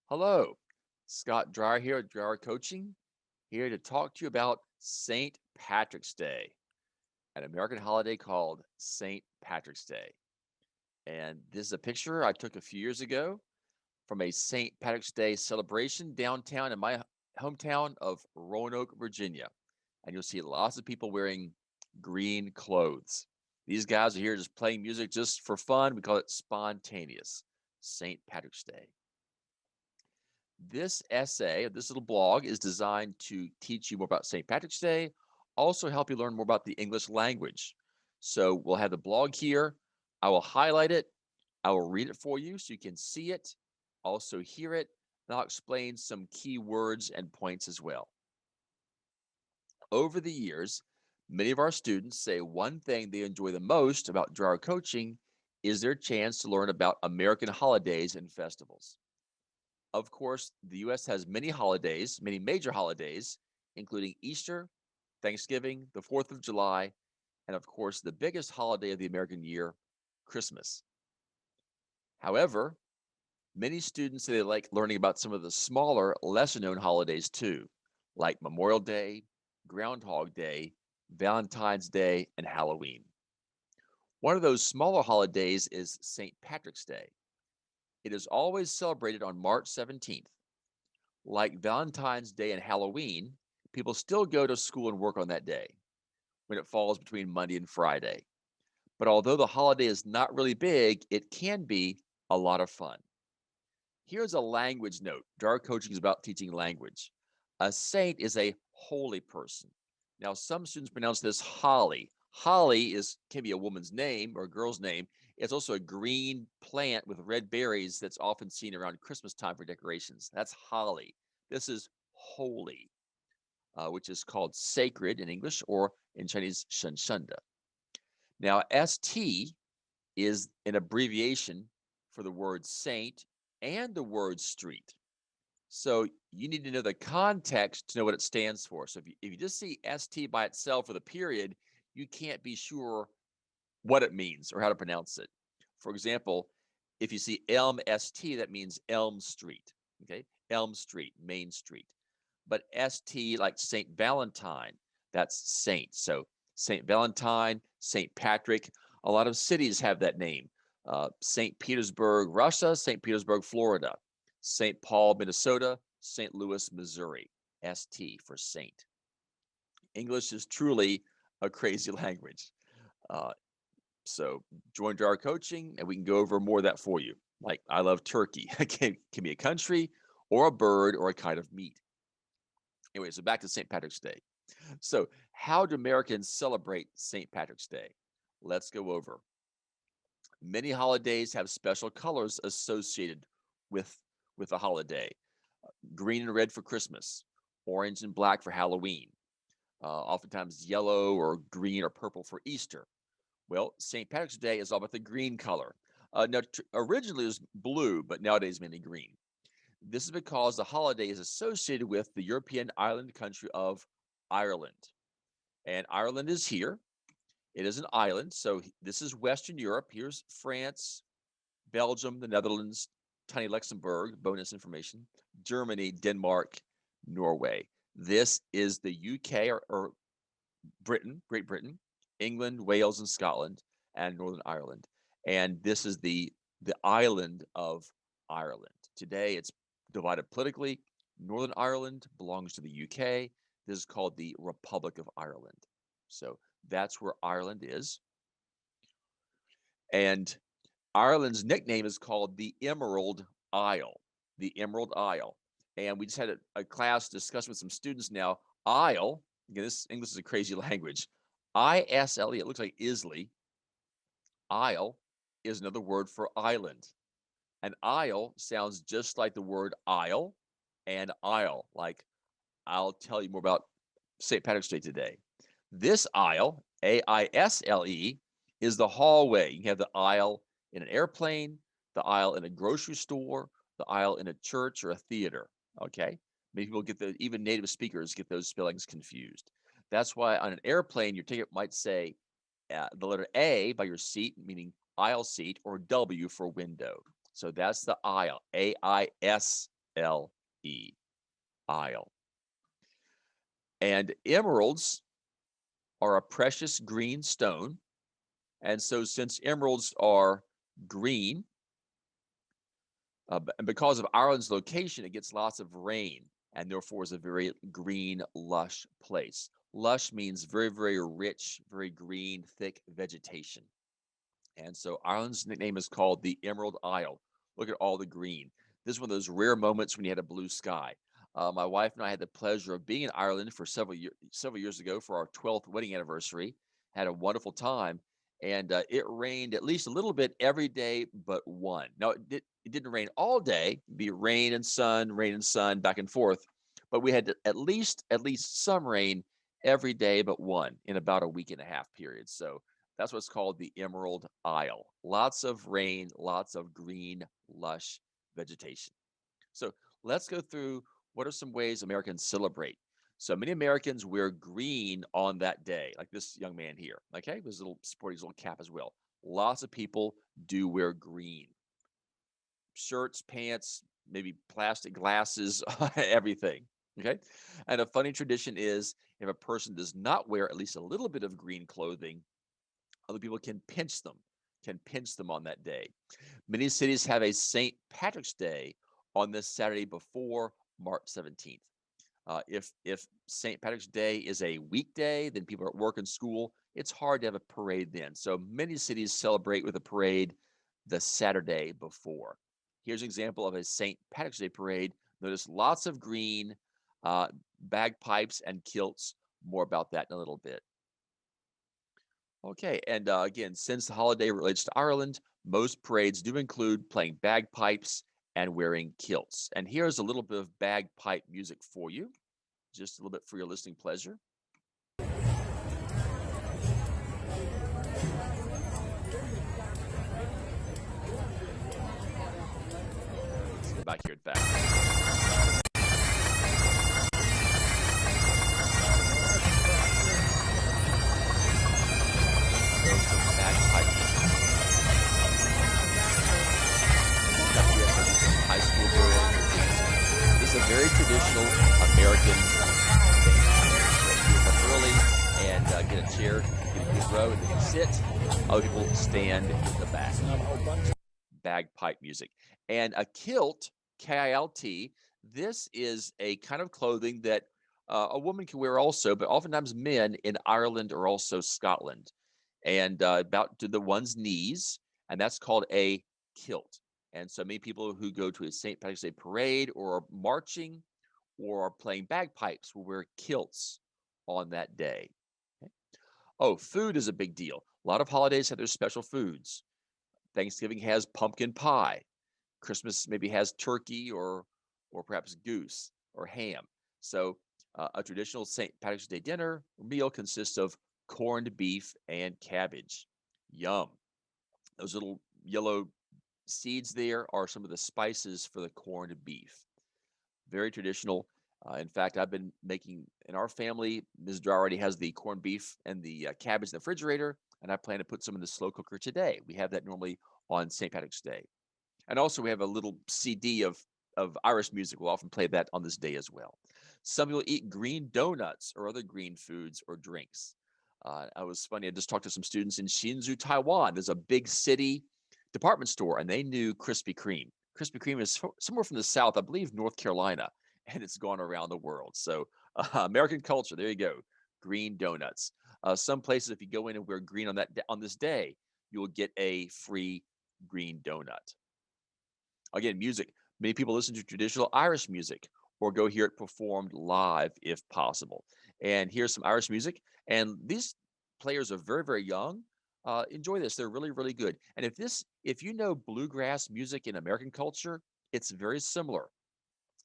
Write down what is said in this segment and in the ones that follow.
Hello, Scott Dreyer here at Dreyer Coaching, here to talk to you about St. Patrick's Day, an American holiday called St. Patrick's Day. And this is a picture I took a few years ago from a St. Patrick's Day celebration downtown in my hometown of Roanoke, Virginia. And you'll see lots of people wearing green clothes. These guys are here just playing music just for fun. We call it spontaneous St. Patrick's Day. This essay, this little blog, is designed to teach you more about St. Patrick's Day, also help you learn more about the English language. So we'll have the blog here. I will highlight it. I will read it for you so you can see it, also hear it, and I'll explain some key words and points as well. Over the years, many of our students say one thing they enjoy the most about Drawer coaching is their chance to learn about American holidays and festivals. Of course, the US has many holidays, many major holidays, including Easter, Thanksgiving, the 4th of July, and of course, the biggest holiday of the American year, Christmas. However, many students say they like learning about some of the smaller, lesser known holidays too, like Memorial Day, Groundhog Day, Valentine's Day, and Halloween. One of those smaller holidays is St. Patrick's Day. It is always celebrated on March 17th. Like Valentine's Day and Halloween, people still go to school and work on that day when it falls between Monday and Friday. But although the holiday is not really big, it can be a lot of fun. Here's a language note. Jar coaching is about teaching language. A saint is a holy person. Now, some students pronounce this holly. Holly can be a woman's name or a girl's name. It's also a green plant with red berries that's often seen around Christmas time for decorations. That's holly. This is holy, which is called sacred in English or in Chinese, shenshenda. Now, ST is an abbreviation for the word saint and the word street. So you need to know the context to know what it stands for. So if you just see ST by itself with a period, you can't be sure what it means or how to pronounce it. For example, if you see Elm ST, that means Elm Street. Okay, Elm Street, Main Street. But ST, like St. Valentine, that's saint. So St. Valentine, St. Patrick, a lot of cities have that name. St. Petersburg, Russia, St. Petersburg, Florida, St. Paul, Minnesota, St. Louis, Missouri. ST for saint. English is truly a crazy language. Uh, so join our coaching and we can go over more of that for you. Like I love turkey. It can be a country or a bird or a kind of meat. Anyway, so back to St. Patrick's Day. So how do Americans celebrate St. Patrick's Day? Let's go over. Many holidays have special colors associated with, with the holiday. Green and red for Christmas, orange and black for Halloween, oftentimes yellow or green or purple for Easter. Well, St. Patrick's Day is all about the green color. Now, originally it was blue, but nowadays mainly green. This is because the holiday is associated with the European island country of Ireland. And Ireland is here. It is an island. So this is Western Europe. Here's France, Belgium, the Netherlands, tiny Luxembourg, bonus information, Germany, Denmark, Norway. This is the UK or Britain, Great Britain, England, Wales, and Scotland, and Northern Ireland. And this is the island of Ireland. Today it's divided politically. Northern Ireland belongs to the UK. This is called the Republic of Ireland. So that's where Ireland is. And Ireland's nickname is called the Emerald Isle, the Emerald Isle. And we just had a class discussion with some students now. Isle, again, this English is a crazy language. ISLE, it looks like Isley. Isle is another word for island. An isle sounds just like the word aisle and aisle, like I'll tell you more about St. Patrick's Day today. This aisle, AISLE, is the hallway. You have the aisle in an airplane, the aisle in a grocery store, the aisle in a church or a theater. Okay. Many people even native speakers get those spellings confused. That's why on an airplane, your ticket might say the letter A by your seat, meaning aisle seat, or W for window. So that's the aisle, AISLE. L-E, Isle. And emeralds are a precious green stone. And so, since emeralds are green, and because of Ireland's location, it gets lots of rain and therefore is a very green, lush place. Lush means very, very rich, very green, thick vegetation. And so Ireland's nickname is called the Emerald Isle. Look at all the green. This is one of those rare moments when you had a blue sky. My wife and I had the pleasure of being in Ireland for several years ago for our 12th wedding anniversary. Had a wonderful time, and it rained at least a little bit every day but one. Now it didn't rain all day; it'd be rain and sun, back and forth. But we had at least some rain every day but one in about a week and a half period. So that's what's called the Emerald Isle. Lots of rain, lots of green, lush vegetation. So let's go through what are some ways Americans celebrate. So many Americans wear green on that day, like this young man here. Okay, with his little sporting his little cap as well. Lots of people do wear green shirts, pants, maybe plastic glasses, everything. Okay, and a funny tradition is if a person does not wear at least a little bit of green clothing, other people can pinch them on that day. Many cities have a St. Patrick's Day on this Saturday before March 17th. If St. Patrick's Day is a weekday, then people are at work and school. It's hard to have a parade then. So many cities celebrate with a parade the Saturday before. Here's an example of a St. Patrick's Day parade. Notice lots of green, uh, bagpipes and kilts. More about that in a little bit. Okay, and again, since the holiday relates to Ireland, most parades do include playing bagpipes and wearing kilts. And here's a little bit of bagpipe music for you, just a little bit for your listening pleasure. Let's go back here at that. There's some bagpipe music. Got you maybe some high school girls dancing. This is a very traditional American thing. You wake up early and get a chair, get a good row, and then you sit. Other people stand in the back. Bagpipe music. And a kilt, K-I-L-T, this is a kind of clothing that a woman can wear also, but oftentimes men in Ireland or also Scotland, and about to the one's knees, and that's called a kilt. And so many people who go to a St. Patrick's Day parade or are marching or are playing bagpipes will wear kilts on that day. Okay. Oh, food is a big deal. A lot of holidays have their special foods. Thanksgiving has pumpkin pie. Christmas maybe has turkey or perhaps goose or ham. So a traditional St. Patrick's Day dinner meal consists of corned beef and cabbage. Yum. Those little yellow seeds there are some of the spices for the corned beef. Very traditional. In fact, I've been making in our family. Ms. Dar already has the corned beef and the cabbage in the refrigerator, and I plan to put some in the slow cooker today. We have that normally on St. Patrick's Day. And also, we have a little CD of Irish music. We'll often play that on this day as well. Some people eat green donuts or other green foods or drinks. I was funny. I just talked to some students in Hsinchu, Taiwan. There's a big city department store, and they knew Krispy Kreme. Krispy Kreme is somewhere from the South, I believe, North Carolina, and it's gone around the world. So, American culture. There you go. Green donuts. Some places, if you go in and wear green on this day, you will get a free green donut. Again, music. Many people listen to traditional Irish music or go hear it performed live if possible. And here's some Irish music. And these players are very, very young. Enjoy this. They're really, really good. And if you know bluegrass music in American culture, it's very similar.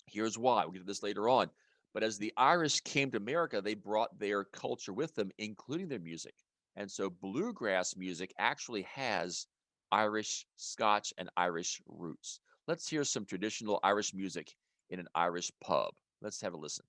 Here's why. We'll get to this later on. But as the Irish came to America, they brought their culture with them, including their music. And so bluegrass music actually has Irish, Scotch, and Irish roots. Let's hear some traditional Irish music in an Irish pub. Let's have a listen.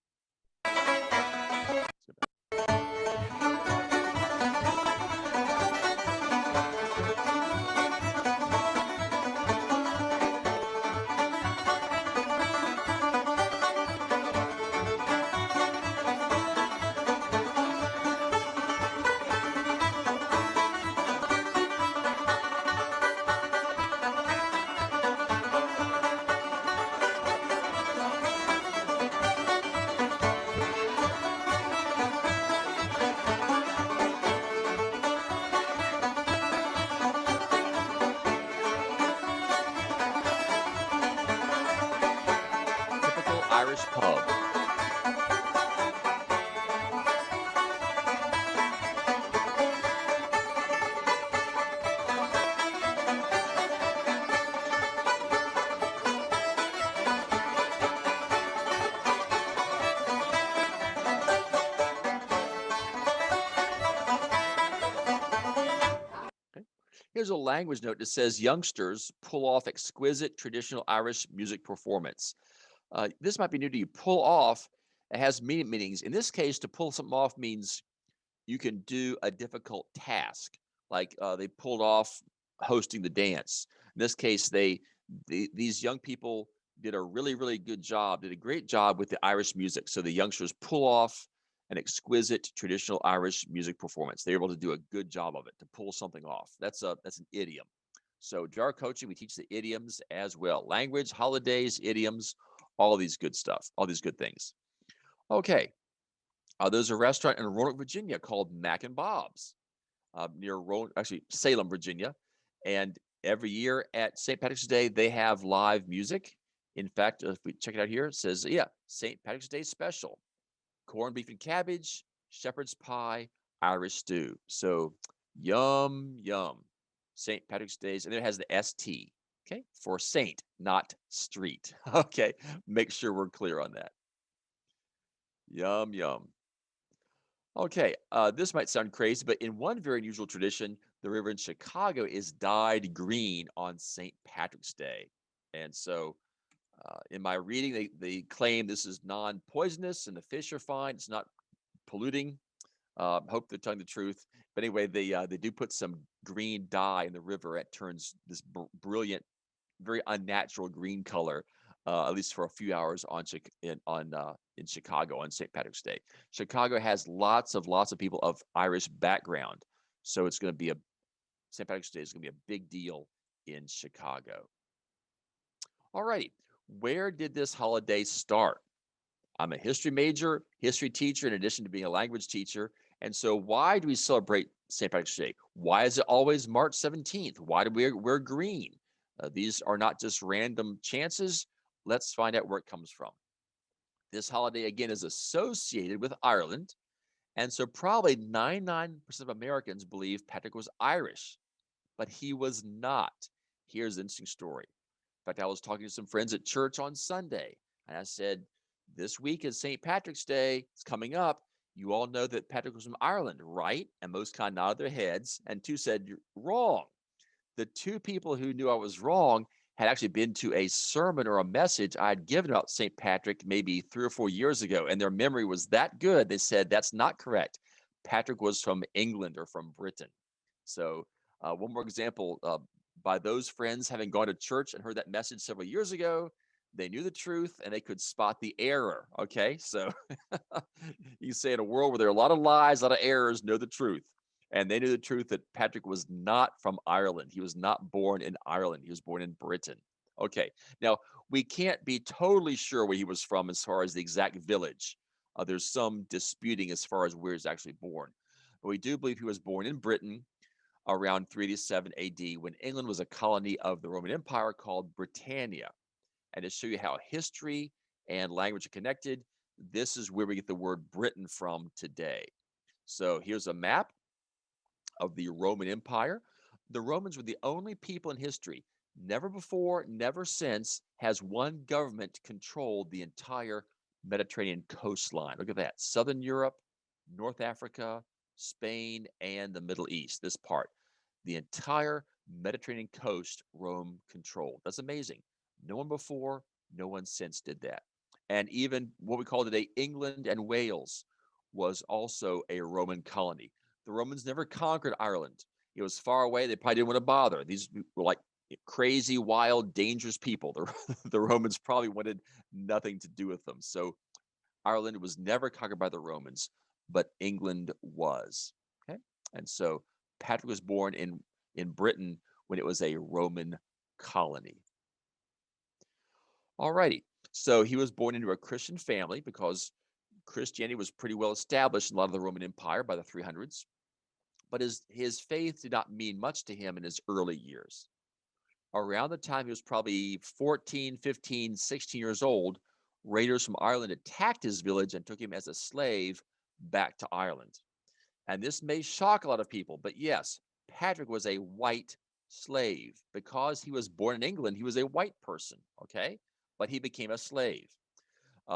Irish pub. Okay. Here's a language note that says youngsters pull off exquisite traditional Irish music performance. This might be new to you. Pull off, it has meanings. In this case, to pull something off means you can do a difficult task. Like they pulled off hosting the dance. In this case, these young people did a really, really good job, did a great job with the Irish music. So the youngsters pull off an exquisite traditional Irish music performance. They're able to do a good job of it, to pull something off. That's an idiom. So during our coaching, we teach the idioms as well. Language, holidays, idioms, all of these good stuff, all these good things. Okay. There's a restaurant in Roanoke, Virginia called Mac and Bob's near actually Salem, Virginia. And every year at St. Patrick's Day, they have live music. In fact, if we check it out here, it says, yeah, St. Patrick's Day special, corned beef and cabbage, shepherd's pie, Irish stew. So yum, yum. St. Patrick's Days. And it has the ST, okay, for saint, not street. Okay, make sure we're clear on that. Yum, yum. Okay, this might sound crazy, but in one very unusual tradition, the river in Chicago is dyed green on St. Patrick's Day. And so in my reading, they claim this is non poisonous and the fish are fine. It's not polluting. Hope they're telling the truth. But anyway, they do put some green dye in the river. It turns this brilliant, very unnatural green color, at least for a few hours in Chicago on St. Patrick's Day. Chicago has lots of people of Irish background, so it's going to be a St. Patrick's Day is going to be a big deal in Chicago. All righty, where did this holiday start? I'm a history major, history teacher, in addition to being a language teacher. And so, why do we celebrate St. Patrick's Day? Why is it always March 17th? Why do we wear green? These are not just random chances. Let's find out where it comes from. This holiday, again, is associated with Ireland. And so, probably 99% of Americans believe Patrick was Irish, but he was not. Here's an interesting story. In fact, I was talking to some friends at church on Sunday, and I said, this week is St. Patrick's Day. It's coming up. You all know that Patrick was from Ireland, right? And most kind of nodded their heads, and two said, you're wrong. The two people who knew I was wrong had actually been to a sermon or a message I had given about St. Patrick maybe 3 or 4 years ago, and their memory was that good. They said, that's not correct. Patrick was from England or from Britain. So, one more example by those friends having gone to church and heard that message several years ago, they knew the truth and they could spot the error. Okay. So, you say in a world where there are a lot of lies, a lot of errors, know the truth. And they knew the truth that Patrick was not from Ireland. He was not born in Ireland. He was born in Britain. Okay. Now, we can't be totally sure where he was from as far as the exact village. There's some disputing as far as where he's actually born. But we do believe he was born in Britain around 3 to 7 AD when England was a colony of the Roman Empire called Britannia. And to show you how history and language are connected, this is where we get the word Britain from today. So here's a map of the Roman Empire. The Romans were the only people in history, never before, never since, has one government controlled the entire Mediterranean coastline. Look at that. Southern Europe, North Africa, Spain, and the Middle East, this part. The entire Mediterranean coast, Rome controlled. That's amazing. No one before, no one since did that. And even what we call today England and Wales was also a Roman colony. The Romans never conquered Ireland. It was far away. They probably didn't want to bother. These were like crazy, wild, dangerous people. The Romans probably wanted nothing to do with them. So Ireland was never conquered by the Romans, but England was. Okay. And so Patrick was born in Britain when it was a Roman colony. All righty. So he was born into a Christian family because Christianity was pretty well established in a lot of the Roman Empire by the 300s. But his faith did not mean much to him in his early years. Around the time he was probably 14, 15, 16 years old, Raiders from Ireland attacked his village and took him as a slave back to Ireland. And this may shock a lot of people, but yes, Patrick was a white slave. Because he was born in England, he was a white person, okay? But he became a slave.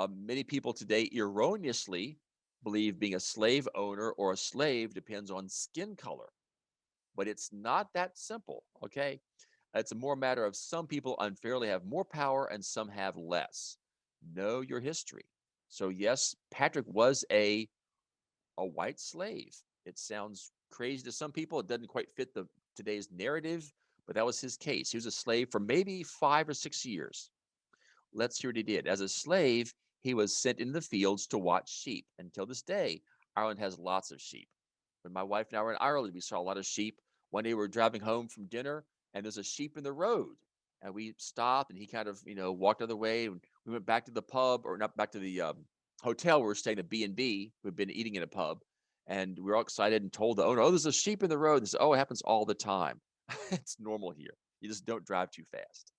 Many people today erroneously believe being a slave owner or a slave depends on skin color, but it's not that simple, okay? It's a more matter of some people unfairly have more power and some have less. Know your history. So yes, Patrick was a white slave. It sounds crazy to some people. It doesn't quite fit the today's narrative, but that was his case. He was a slave for maybe 5 or 6 years. Let's hear what he did. As a slave, he was sent into the fields to watch sheep. Until this day, Ireland has lots of sheep. When my wife and I were in Ireland, we saw a lot of sheep. One day we were driving home from dinner, and there's a sheep in the road. And we stopped, and he kind of, walked the other way. And we went back to the pub, or not back to the hotel. We were staying at B&B. We've been eating in a pub. And we were all excited and told the owner, oh, there's a sheep in the road. They said, oh, it happens all the time. It's normal here. You just don't drive too fast.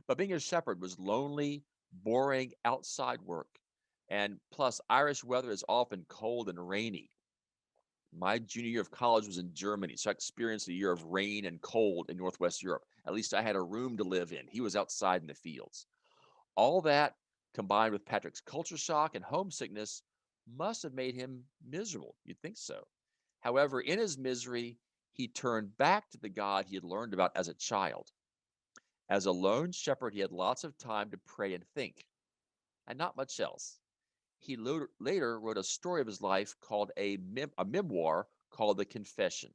But being a shepherd was lonely, boring outside work. And plus, Irish weather is often cold and rainy. My junior year of college was in Germany, so I experienced a year of rain and cold in Northwest Europe. At least I had a room to live in. He was outside in the fields. All that combined with Patrick's culture shock and homesickness must have made him miserable. You'd think so. However, in his misery, he turned back to the God he had learned about as a child. As a lone shepherd, he had lots of time to pray and think, and not much else. He later wrote a story of his life called a memoir called The Confession.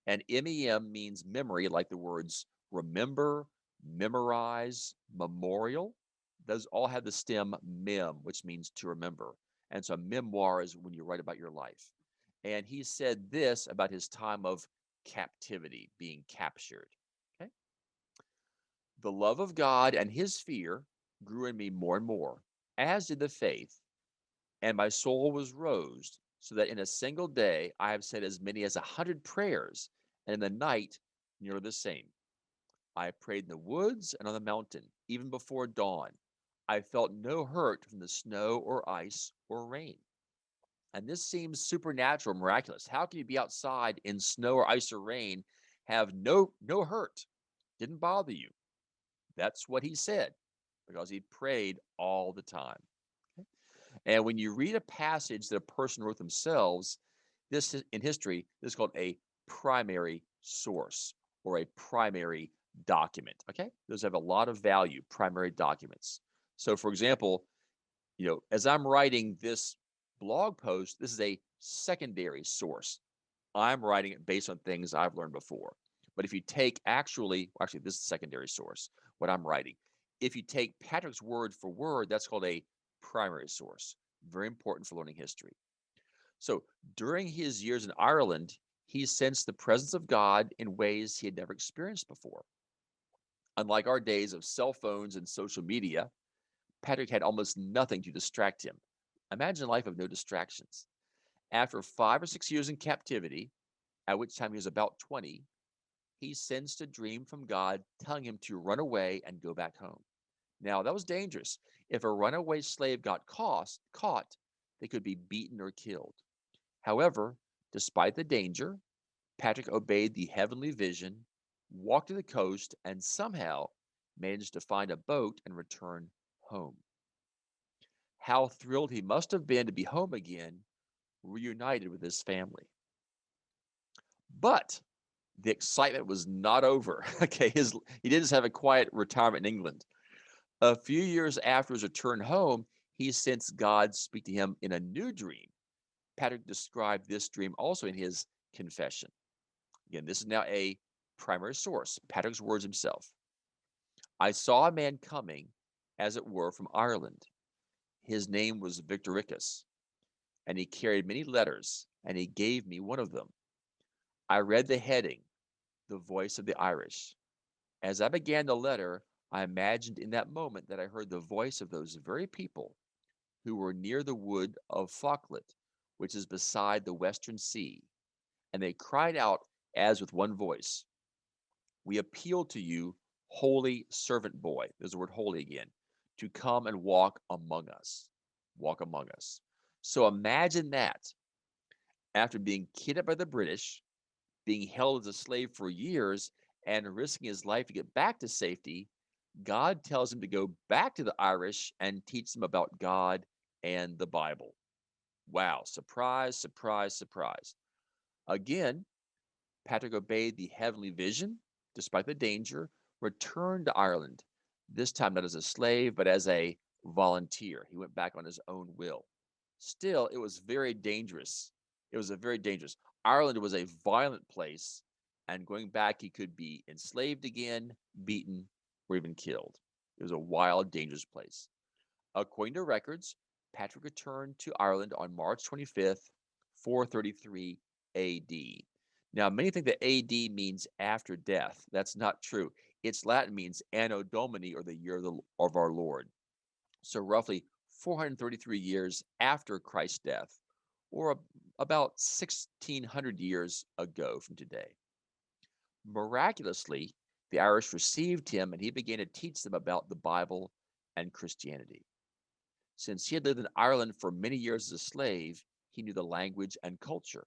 And MEM means memory, like the words remember, memorize, memorial. Those all have the stem mem, which means to remember. And so a memoir is when you write about your life. And he said this about his time of captivity, being captured. Okay. The love of God and his fear grew in me more and more, as did the faith, and my soul was rosed, so that in a single day I have said as many as 100 prayers, and in the night nearly the same. I have prayed in the woods and on the mountain, even before dawn. I felt no hurt from the snow or ice or rain. And this seems supernatural, miraculous. How can you be outside in snow or ice or rain, have no hurt? Didn't bother you. That's what he said because he prayed all the time. Okay? And when you read a passage that a person wrote themselves, this in history, this is called a primary source or a primary document. Okay. Those have a lot of value, primary documents. So, for example, as I'm writing this blog post, this is a secondary source. I'm writing it based on things I've learned before. But if you take actually, this is secondary source, what I'm writing. If you take Patrick's word for word, that's called a primary source. Very important for learning history. So during his years in Ireland, he sensed the presence of God in ways he had never experienced before. Unlike our days of cell phones and social media, Patrick had almost nothing to distract him. Imagine a life of no distractions. After 5 or 6 years in captivity, at which time he was about 20, he sensed a dream from God telling him to run away and go back home. Now, that was dangerous. If a runaway slave got caught, they could be beaten or killed. However, despite the danger, Patrick obeyed the heavenly vision, walked to the coast, and somehow managed to find a boat and return home. How thrilled he must have been to be home again, reunited with his family. But the excitement was not over. Okay, he didn't just have a quiet retirement in England. A few years after his return home, he sensed God speak to him in a new dream. Patrick described this dream also in his confession. Again, this is now a primary source, Patrick's words himself. I saw a man coming, as it were, from Ireland. His name was Victoricus, and he carried many letters, and he gave me one of them. I read the heading, The Voice of the Irish. As I began the letter, I imagined in that moment that I heard the voice of those very people who were near the wood of Falkland, which is beside the western sea, and they cried out as with one voice, we appeal to you, holy servant boy. There's the word holy again. to come and walk among us. Walk among us. So imagine that after being kidnapped by the British, being held as a slave for years, and risking his life to get back to safety, God tells him to go back to the Irish and teach them about God and the Bible. Wow, surprise, surprise, surprise. Again, Patrick obeyed the heavenly vision despite the danger, returned to Ireland, this time not as a slave, but as a volunteer. He went back on his own will. Still, it was very dangerous. It was a very dangerous. Ireland was a violent place, and going back, he could be enslaved again, beaten, or even killed. It was a wild, dangerous place. According to records, Patrick returned to Ireland on March 25th, 433 AD. Now, many think that AD means after death. That's not true. Its Latin means Anno Domini, or the year of our Lord. So, roughly 433 years after Christ's death, or about 1600 years ago from today. Miraculously, the Irish received him and he began to teach them about the Bible and Christianity. Since he had lived in Ireland for many years as a slave, he knew the language and culture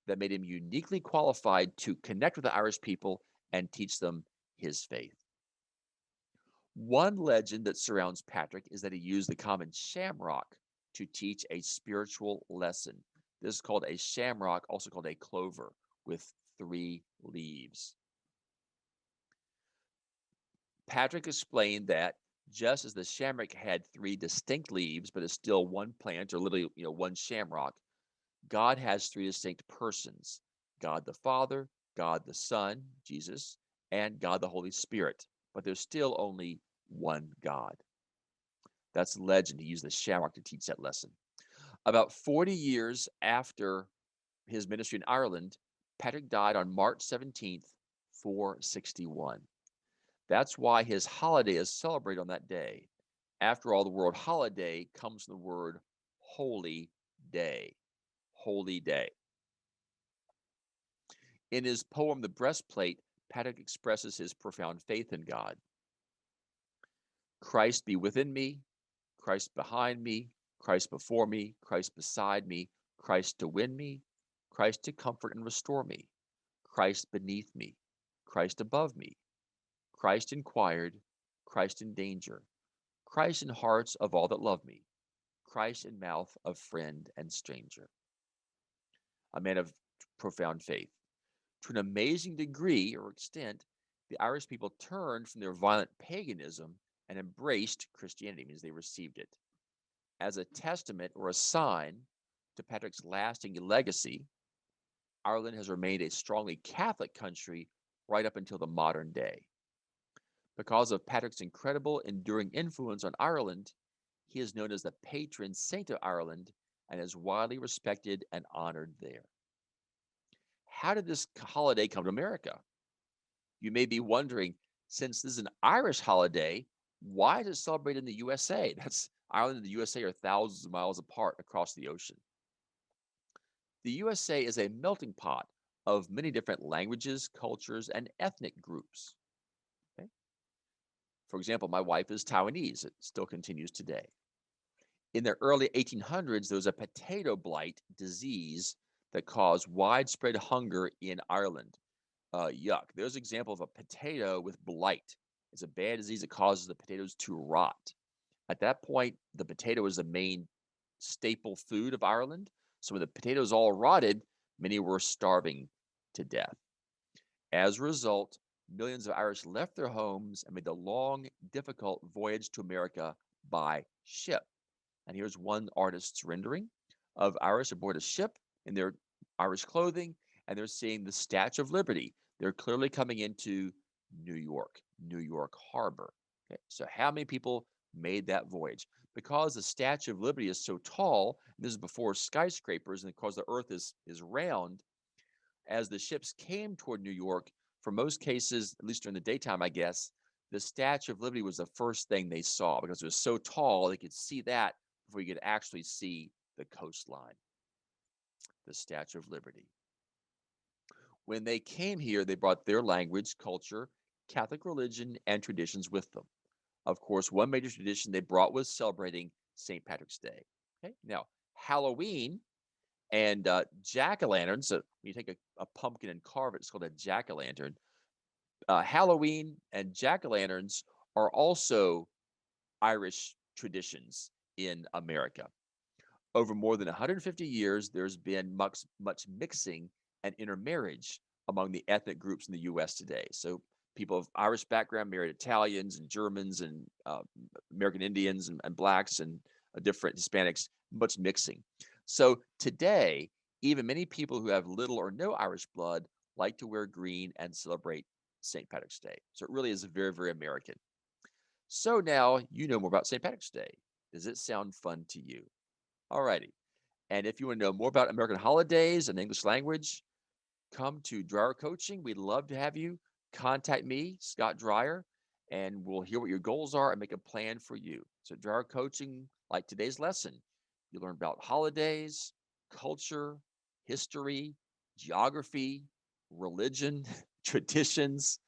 that made him uniquely qualified to connect with the Irish people and teach them his faith. One legend that surrounds Patrick is that he used the common shamrock to teach a spiritual lesson. This is called a shamrock, also called a clover, with three leaves. Patrick explained that just as the shamrock had three distinct leaves, but is still one plant or literally, one shamrock, God has three distinct persons: God the Father, God the Son, Jesus, and God the Holy Spirit. But there's still only one God. That's legend. He used the shamrock to teach that lesson. About 40 years after his ministry in Ireland, Patrick died on March 17th, 461. That's why his holiday is celebrated on that day. After all, the word holiday comes from the word holy day. Holy day. In his poem, The Breastplate, Patrick expresses his profound faith in God. Christ be within me, Christ behind me, Christ before me, Christ beside me, Christ to win me, Christ to comfort and restore me, Christ beneath me, Christ above me, Christ inquired, Christ in danger, Christ in hearts of all that love me, Christ in mouth of friend and stranger. A man of profound faith. To an amazing degree or extent, the Irish people turned from their violent paganism and embraced Christianity, means they received it. As a testament or a sign to Patrick's lasting legacy, Ireland has remained a strongly Catholic country right up until the modern day. Because of Patrick's incredible enduring influence on Ireland, he is known as the patron saint of Ireland and is widely respected and honored there. How did this holiday come to America? You may be wondering, since this is an Irish holiday, why is it celebrated in the USA? That's Ireland and the USA are thousands of miles apart across the ocean. The USA is a melting pot of many different languages, cultures, and ethnic groups. Okay? For example, my wife is Taiwanese. It still continues today. In the early 1800s, there was a potato blight disease that caused widespread hunger in Ireland. Yuck. There's an example of a potato with blight. It's a bad disease that causes the potatoes to rot. At that point, the potato was the main staple food of Ireland. So when the potatoes all rotted, many were starving to death. As a result, millions of Irish left their homes and made the long, difficult voyage to America by ship. And here's one artist's rendering of Irish aboard a ship in their Irish clothing, and they're seeing the Statue of Liberty. They're clearly coming into New York Harbor. Okay, so how many people made that voyage? Because the Statue of Liberty is so tall, and this is before skyscrapers, and because the Earth is round, as the ships came toward New York, for most cases, at least during the daytime, I guess, the Statue of Liberty was the first thing they saw because it was so tall, they could see that before you could actually see the coastline, the Statue of Liberty. When they came here, they brought their language, culture, Catholic religion, and traditions with them. Of course, one major tradition they brought was celebrating St. Patrick's Day. Okay, now Halloween and jack o' lanterns. So when you take a pumpkin and carve it, it's called a jack o' lantern. Halloween and jack o' lanterns are also Irish traditions in America. Over more than 150 years, there's been much mixing and intermarriage among the ethnic groups in the U.S. today. So people of Irish background married Italians and Germans and American Indians and blacks and different Hispanics, much mixing. So today, even many people who have little or no Irish blood like to wear green and celebrate St. Patrick's Day. So it really is very, very American. So now you know more about St. Patrick's Day. Does it sound fun to you? Alrighty. And if you want to know more about American holidays and English language, come to Dryer Coaching. We'd love to have you. Contact me, Scott Dryer, and we'll hear what your goals are and make a plan for you. So, Dryer Coaching, like today's lesson, you learn about holidays, culture, history, geography, religion, traditions.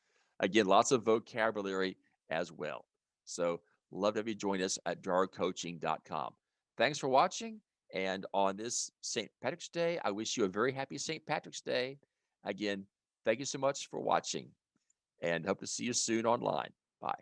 Again, lots of vocabulary as well. So, love to have you join us at dryercoaching.com. Thanks for watching. And on this St. Patrick's Day, I wish you a very happy St. Patrick's Day. Again, thank you so much for watching and hope to see you soon online. Bye.